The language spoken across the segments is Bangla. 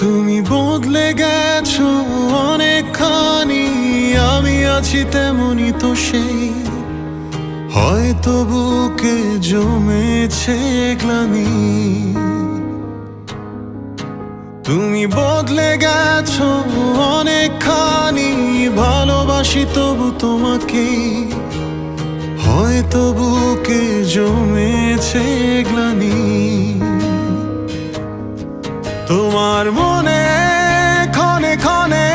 তুমি বদলে গেছো অনেকখানি, আমি আছি তেমনি তো সেই। হয়তো বুকে জমেছে গ্লানি। তুমি বদলে গেছো অনেকখানি, ভালোবাসি তবু তোমাকে। হয়তো বুকে জমেছে গ্লানি। তোমার মনে ক্ষণে ক্ষণে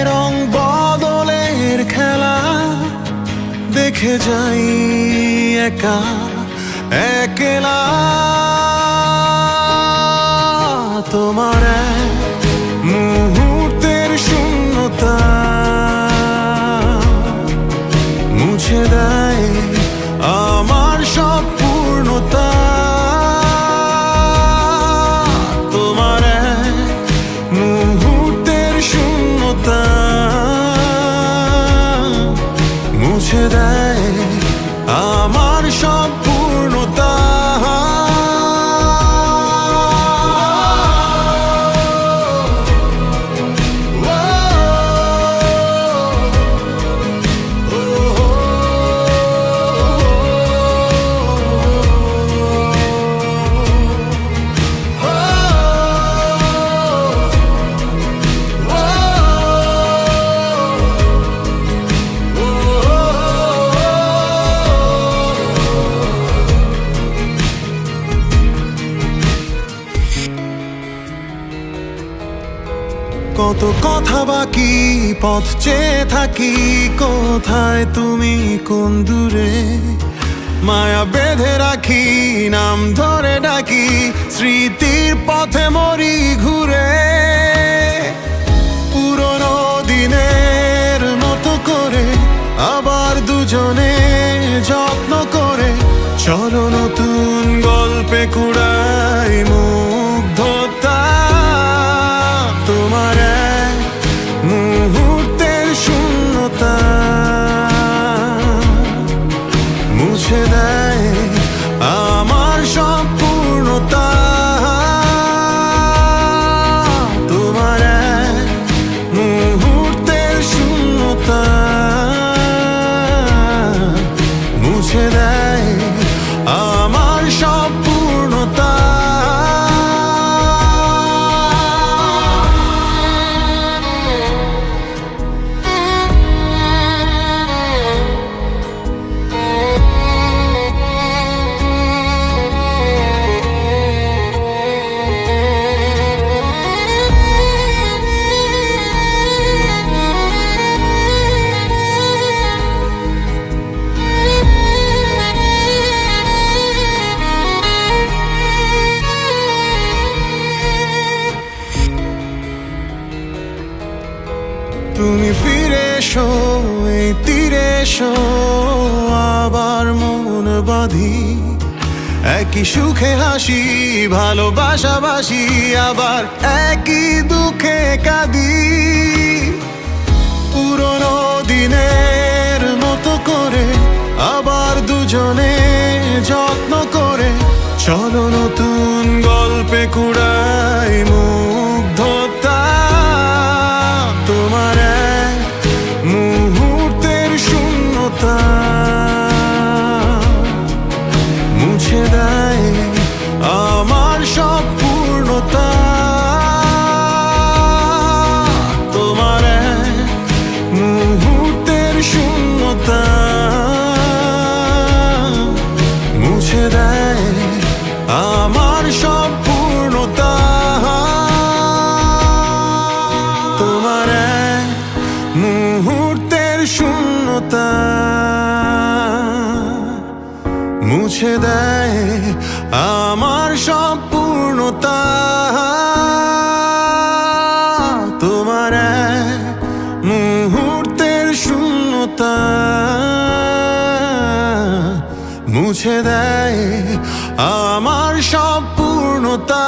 রং বদলের খেলা দেখে যাই একা একলা। তোমার এক মুহূর্তের শূন্যতা মুছে দেয় আমার সব পূর্ণতা। তোমার এক মুহূর্তের শূন্যতা মুছে দেয় আমার সব পূর্ণতা। কত কথা বাকি, পথ চেয়ে থাকি, কোথায় তুমি কোন দূরে। মায়া বেঁধে রাখি, নাম ধরে ডাকি, স্মৃতির পথে মরি ঘুরে। পুরনো দিনের মতো করে আবার দুজনে যত্ন করে চলো নতুন গল্পে কুড়াই মুগ্ধতা। তোমার এক মুহূর্তের শূন্যতা মুছে দেয় আমার সব পূর্ণতা। তোমার এক মুহূর্তের শূন্যতা মুছে দেয় আমার সব পূর্ণতা। তুমি ফিরে এসো এই তীরে এসো, আবার মন বাঁধি একই সুখে হাসি, ভালোবাসাবাসি আবার একই দুঃখে কাঁদি। পুরনো দিনের মতো করে আবার দুজনে যত্ন করে চলো নতুন গল্পে কুড়াই মুগ্ধতা। তোমার এক মুহূর্তের শূন্যতা মুছে দেয় আমার সব পূর্ণতা। তোমার এক মুহূর্তের শূন্যতা মুছে দেয় আমার সব পূর্ণতা। তোমার এক মুহূর্তের শূন্যতা মুছে দেয় আমার সব পূর্ণতা। তোমার এক মুহূর্তের শূন্যতা মুছে দেয় আমার সব পূর্ণতা।